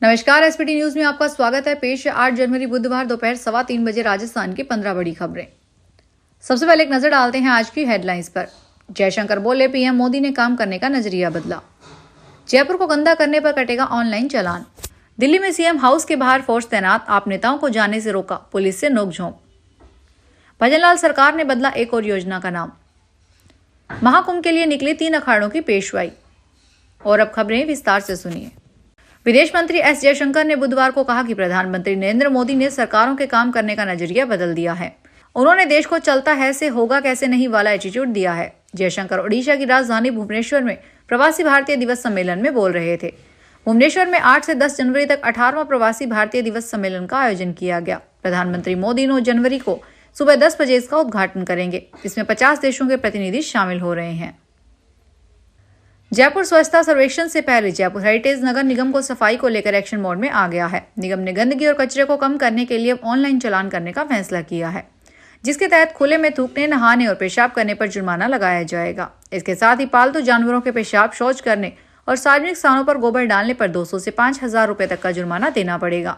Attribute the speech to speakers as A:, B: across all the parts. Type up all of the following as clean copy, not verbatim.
A: नमस्कार, SPT news में आपका स्वागत है। पेश है 8 जनवरी बुधवार दोपहर 3:15 बजे राजस्थान की 15 बड़ी खबरें। सबसे पहले एक नजर डालते हैं आज की हेडलाइंस पर। जयशंकर बोले, पीएम मोदी ने काम करने का नजरिया बदला। जयपुर को गंदा करने पर कटेगा ऑनलाइन चालान। दिल्ली में सीएम हाउस के बाहर फोर्स तैनात, आप नेताओं को जाने से रोका, पुलिस से नोकझोंक। भजनलाल सरकार ने बदला एक और योजना का नाम। महाकुंभ के लिए निकली 3 अखाड़ों की पेशवाई। और अब खबरें विस्तार से सुनिए। विदेश मंत्री एस जयशंकर ने बुधवार को कहा कि प्रधानमंत्री नरेंद्र मोदी ने सरकारों के काम करने का नजरिया बदल दिया है। उन्होंने देश को चलता है से होगा कैसे नहीं वाला एटीट्यूड दिया है। जयशंकर ओडिशा की राजधानी भुवनेश्वर में प्रवासी भारतीय दिवस सम्मेलन में बोल रहे थे। भुवनेश्वर में 8 से 10 जनवरी तक 18वां प्रवासी भारतीय दिवस सम्मेलन का आयोजन किया गया। प्रधानमंत्री मोदी 9 जनवरी को सुबह 10 बजे इसका उद्घाटन करेंगे। इसमें 50 देशों के प्रतिनिधि शामिल हो रहे हैं। जयपुर स्वच्छता सर्वेक्षण से पहले जयपुर हेरिटेज नगर निगम को सफाई को लेकर एक्शन मोड में आ गया है। निगम ने गंदगी और कचरे को कम करने के लिए ऑनलाइन चालान करने का फैसला किया है, जिसके तहत खुले में थूकने, नहाने और पेशाब करने पर जुर्माना लगाया जाएगा। इसके साथ ही पालतू जानवरों के पेशाब, शौच करने और सार्वजनिक स्थानों पर गोबर डालने पर 200 से 5,000 रुपए तक का जुर्माना देना पड़ेगा।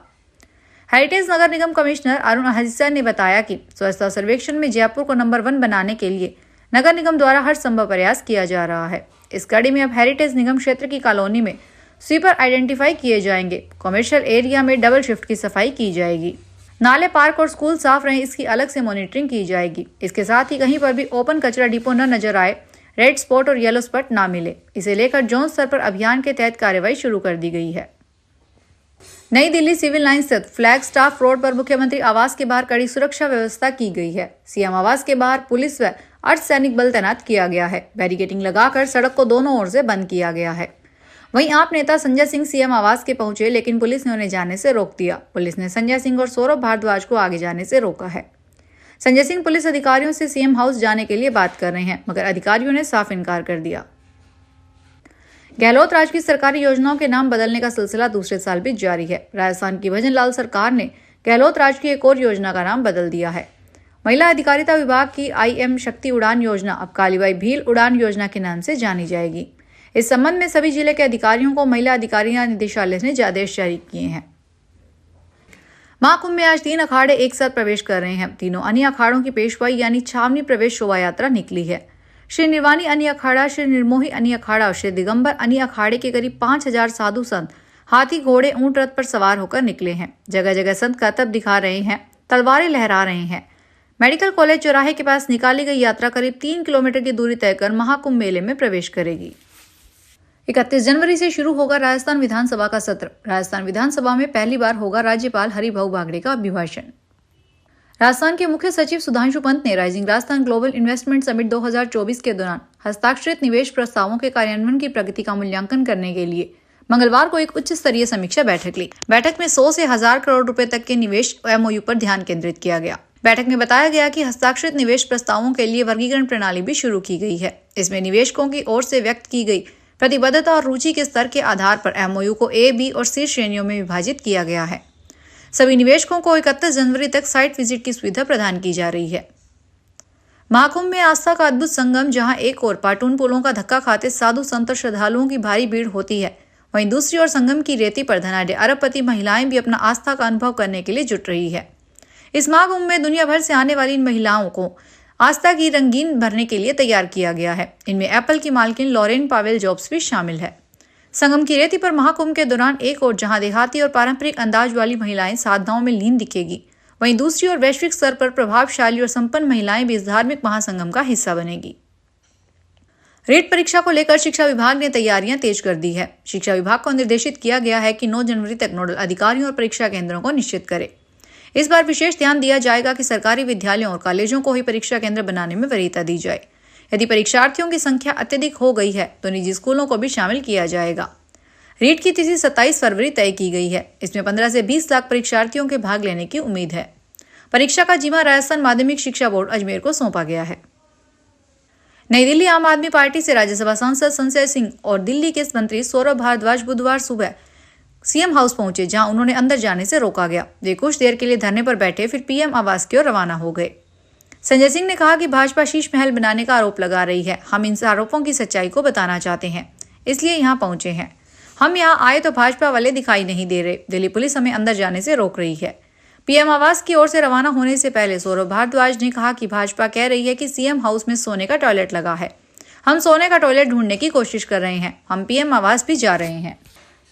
A: हेरिटेज नगर निगम कमिश्नर अरुण हरिसा ने बताया कि स्वच्छता सर्वेक्षण में जयपुर को नंबर 1 बनाने के लिए नगर निगम द्वारा हर संभव प्रयास किया जा रहा है। इस कड़ी में अब हेरिटेज निगम क्षेत्र की कॉलोनी में स्वीपर आइडेंटिफाई किए जाएंगे। कमर्शियल एरिया में डबल शिफ्ट की सफाई की जाएगी। नाले, पार्क और स्कूल साफ रहें, इसकी अलग से मॉनिटरिंग की जाएगी। इसके साथ ही कहीं पर भी ओपन कचरा डिपो न नजर आए, रेड स्पॉट और येलो स्पॉट ना मिले, इसे लेकर जोन स्तर पर अभियान के तहत कार्रवाई शुरू कर दी गई है। नई दिल्ली सिविल लाइन स्थित फ्लैग स्टाफ रोड पर मुख्यमंत्री आवास के बाहर कड़ी सुरक्षा व्यवस्था की गई है। सीएम आवास के बाहर पुलिस व अर्धसैनिक बल तैनात किया गया है। बैरिकेडिंग लगाकर सड़क को दोनों ओर से बंद किया गया है। वहीं आप नेता संजय सिंह सीएम आवास के पहुंचे, लेकिन पुलिस ने उन्हें जाने से रोक दिया। पुलिस ने संजय सिंह और सौरभ भारद्वाज को आगे जाने से रोका है। संजय सिंह पुलिस अधिकारियों से सीएम हाउस जाने के लिए बात कर रहे हैं, मगर अधिकारियों ने साफ इनकार कर दिया। गहलोत राज की सरकारी योजनाओं के नाम बदलने का सिलसिला दूसरे साल भी जारी है। राजस्थान की भजनलाल सरकार ने गहलोत राज की एक और योजना का नाम बदल दिया है। महिला अधिकारिता विभाग की IM शक्ति उड़ान योजना अब कालीबाई भील उड़ान योजना के नाम से जानी जाएगी। इस संबंध में सभी जिले के अधिकारियों को महिला अधिकारिता निदेशालय ने आदेश जारी किए हैं। महाकुंभ में आज 3 अखाड़े एक साथ प्रवेश कर रहे हैं। तीनों अन्य अखाड़ों की पेशवाई यानी छावनी प्रवेश शोभा यात्रा निकली है। श्री निर्वाणी अन्य अखाड़ा, श्री निर्मोही अन्य अखाड़ा और श्री दिगंबर अन्य अखाड़े के करीब 5,000 साधु संत हाथी, घोड़े, ऊंट, रथ पर सवार होकर निकले हैं। जगह जगह संत करतब दिखा रहे हैं, तलवारें लहरा रहे हैं। मेडिकल कॉलेज चौराहे के पास निकाली गई यात्रा करीब 3 किलोमीटर की दूरी तय कर महाकुंभ मेले में प्रवेश करेगी। 31 जनवरी से शुरू होगा राजस्थान विधानसभा का सत्र। राजस्थान विधानसभा में पहली बार होगा राज्यपाल हरिभाऊ बागड़े का अभिभाषण। राजस्थान के मुख्य सचिव सुधांशु पंत ने rising Rajasthan global investment summit 2024 के दौरान हस्ताक्षरित निवेश प्रस्तावों के कार्यान्वयन की प्रगति का मूल्यांकन करने के लिए मंगलवार को एक उच्च स्तरीय समीक्षा बैठक ली। बैठक में 100 से 1000 करोड़ रुपए तक के निवेश MOU पर ध्यान केंद्रित किया गया। बैठक में बताया गया कि हस्ताक्षरित निवेश प्रस्तावों के लिए वर्गीकरण प्रणाली भी शुरू की गई है। इसमें निवेशकों की ओर से व्यक्त की गई प्रतिबद्धता और रुचि के स्तर के आधार पर MOU को A, B और C श्रेणियों में विभाजित किया गया है। सभी निवेशकों को 31 जनवरी तक साइट विजिट की सुविधा प्रदान की जा रही है। महाकुंभ में आस्था का अद्भुत संगम, जहां एक ओर पाटून पुलों का धक्का खाते साधु संत और श्रद्धालुओं की भारी भीड़ होती है, वहीं दूसरी ओर संगम की रेती पर धनाढ्य अरबपति महिलाएं भी अपना आस्था का अनुभव करने के लिए जुट रही है। इस महाकुंभ में दुनिया भर से आने वाली इन महिलाओं को आस्था की रंगीन भरने के लिए तैयार किया गया है। इनमें एप्पल की मालकिन लॉरेन पावेल जॉब्स भी शामिल है। संगम की रेती पर महाकुंभ के दौरान एक ओर जहां देहाती और पारंपरिक अंदाज वाली महिलाएं साधनाओं में लीन दिखेगी, वहीं दूसरी ओर वैश्विक स्तर पर प्रभावशाली और संपन्न महिलाएं भी इस धार्मिक महासंगम का हिस्सा बनेगी। रीट परीक्षा को लेकर शिक्षा विभाग ने तैयारियां तेज कर दी है। शिक्षा विभाग को निर्देशित किया गया है कि 9 जनवरी तक नोडल अधिकारियों और परीक्षा केंद्रों को निश्चित करे। इस बार विशेष ध्यान दिया जाएगा कि सरकारी विद्यालयों और कॉलेजों को ही परीक्षा केंद्र बनाने में वरीयता दी जाए। यदि परीक्षार्थियों की संख्या अत्यधिक हो गई है तो निजी स्कूलों को भी शामिल किया जाएगा। रीट की तिथि 27 फरवरी तय की गई है। इसमें 15 से 20 लाख परीक्षार्थियों के भाग लेने की उम्मीद है। परीक्षा का जिम्मा राजस्थान माध्यमिक शिक्षा बोर्ड अजमेर को सौंपा गया है। नई दिल्ली आम आदमी पार्टी से राज्यसभा सांसद संजय सिंह और दिल्ली के मंत्री सौरभ भारद्वाज बुधवार सुबह सीएम हाउस पहुंचे, जहां उन्होंने अंदर जाने से रोका गया। वे कुछ देर के लिए धरने पर बैठे, फिर पीएम आवास की ओर रवाना हो गए। संजय सिंह ने कहा कि भाजपा शीश महल बनाने का आरोप लगा रही है। हम इन आरोपों की सच्चाई को बताना चाहते हैं, इसलिए यहां पहुंचे हैं। हम यहाँ आए तो भाजपा वाले दिखाई नहीं दे रहे। दिल्ली पुलिस हमें अंदर जाने से रोक रही है। पीएम आवास की ओर से रवाना होने से पहले सौरभ भारद्वाज ने कहा कि भाजपा कह रही है कि सीएम हाउस में सोने का टॉयलेट लगा है। हम सोने का टॉयलेट ढूंढने की कोशिश कर रहे हैं। हम पीएम आवास भी जा रहे हैं।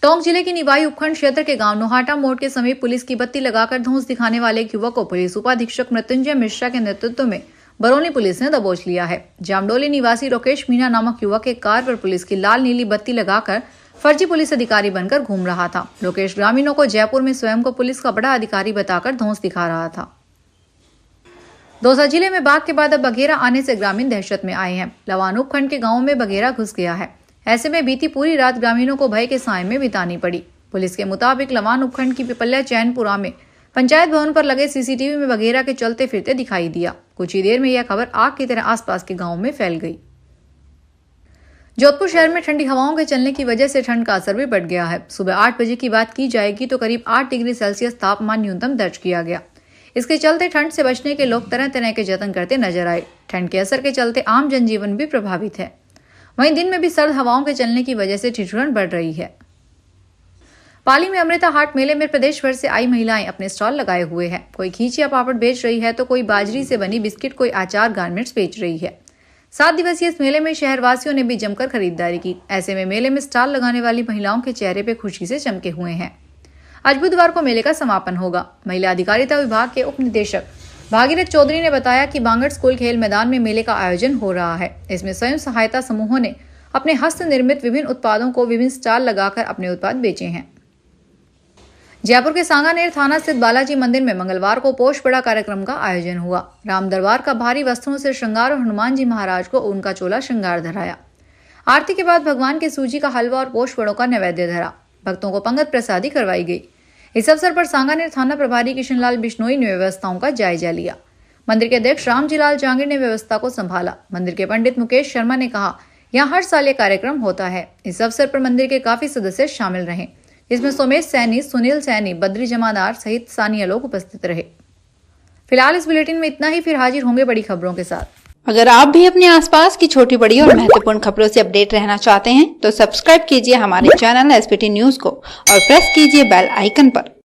A: टोंक जिले के निवाई उपखंड क्षेत्र के गांव नोहाटा मोड़ के समीप पुलिस की बत्ती लगाकर धौंस दिखाने वाले एक युवक को पुलिस उपाधीक्षक मृत्युंजय मिश्रा के नेतृत्व में बरौनी पुलिस ने दबोच लिया है। जामडोली निवासी लोकेश मीणा नामक युवक एक कार पर पुलिस की लाल नीली बत्ती लगाकर फर्जी पुलिस अधिकारी बनकर घूम रहा था। लोकेश ग्रामीणों को जयपुर में स्वयं को पुलिस का बड़ा अधिकारी बताकर धौंस दिखा रहा था। दौसा जिले में बाघ के बाद अब बघेरा आने से ग्रामीण दहशत में आए हैं। लवान उपखंड के गांवों में बघेरा घुस गया है। ऐसे में बीती पूरी रात ग्रामीणों को भय के साए में बितानी पड़ी। पुलिस के मुताबिक लवान उपखंड की पिपल्या चैनपुरा में पंचायत भवन पर लगे सीसीटीवी में बघेरा के चलते फिरते दिखाई दिया। कुछ ही देर में यह खबर आग की तरह आसपास के गांवों में फैल गई। जोधपुर शहर में ठंडी हवाओं के चलने की वजह से ठंड का असर भी बढ़ गया है। सुबह 8 बजे की बात की जाएगी तो करीब 8 डिग्री सेल्सियस तापमान न्यूनतम दर्ज किया गया। इसके चलते ठंड से बचने के लोग तरह तरह के जतन करते नजर आए। ठंड के असर के चलते आम जनजीवन भी प्रभावित है। वहीं दिन में भी सर्द हवाओं के चलने की वजह से ठिठुरन बढ़ रही है। पाली में अमृता हाट मेले में प्रदेश भर से आई महिलाएं अपने स्टॉल लगाए हुए हैं। कोई खींचिया पापड़ बेच रही है तो कोई बाजरी से बनी बिस्किट, कोई अचार, गारमेंट्स बेच रही है। 7 दिवसीय इस मेले में शहरवासियों ने भी जमकर खरीदारी की। ऐसे में मेले में स्टॉल लगाने वाली महिलाओं के चेहरे पे खुशी से चमके हुए हैं। आज बुधवार को मेले का समापन होगा। महिला अधिकारिता विभाग के उप निदेशक भागीरथ चौधरी ने बताया कि बांगड़ स्कूल खेल मैदान में मेले का आयोजन हो रहा है। इसमें स्वयं सहायता समूहों ने अपने हस्त निर्मित विभिन्न उत्पादों को विभिन्न स्टॉल लगाकर अपने उत्पाद बेचे हैं। जयपुर के सांगानेर थाना स्थित बालाजी मंदिर में मंगलवार को पोष बड़ा कार्यक्रम का आयोजन हुआ। राम दरबार का भारी वस्त्रों से श्रृंगार और हनुमान जी महाराज को उनका चोला श्रृंगार धराया। आरती के बाद भगवान के सूजी का हलवा और पोष बड़ों का नैवेद्य धरा। भक्तों को पंगत प्रसादी करवाई गई। इस अवसर पर सांगानेर थाना प्रभारी किशनलाल बिश्नोई ने व्यवस्थाओं का जायजा लिया। मंदिर के अध्यक्ष रामजीलाल जांगिर ने व्यवस्था को संभाला। मंदिर के पंडित मुकेश शर्मा ने कहा, यहाँ हर साल ये कार्यक्रम होता है। इस अवसर पर मंदिर के काफी सदस्य शामिल रहे। इसमें सोमेश सैनी, सुनील सैनी, बद्री जमादार सहित स्थानीय लोग उपस्थित रहे। फिलहाल इस बुलेटिन में इतना ही। फिर हाजिर होंगे बड़ी खबरों के साथ।
B: अगर आप भी अपने आसपास की छोटी बड़ी और महत्वपूर्ण खबरों से अपडेट रहना चाहते हैं तो सब्सक्राइब कीजिए हमारे चैनल SBT न्यूज को और प्रेस कीजिए बेल आइकन पर।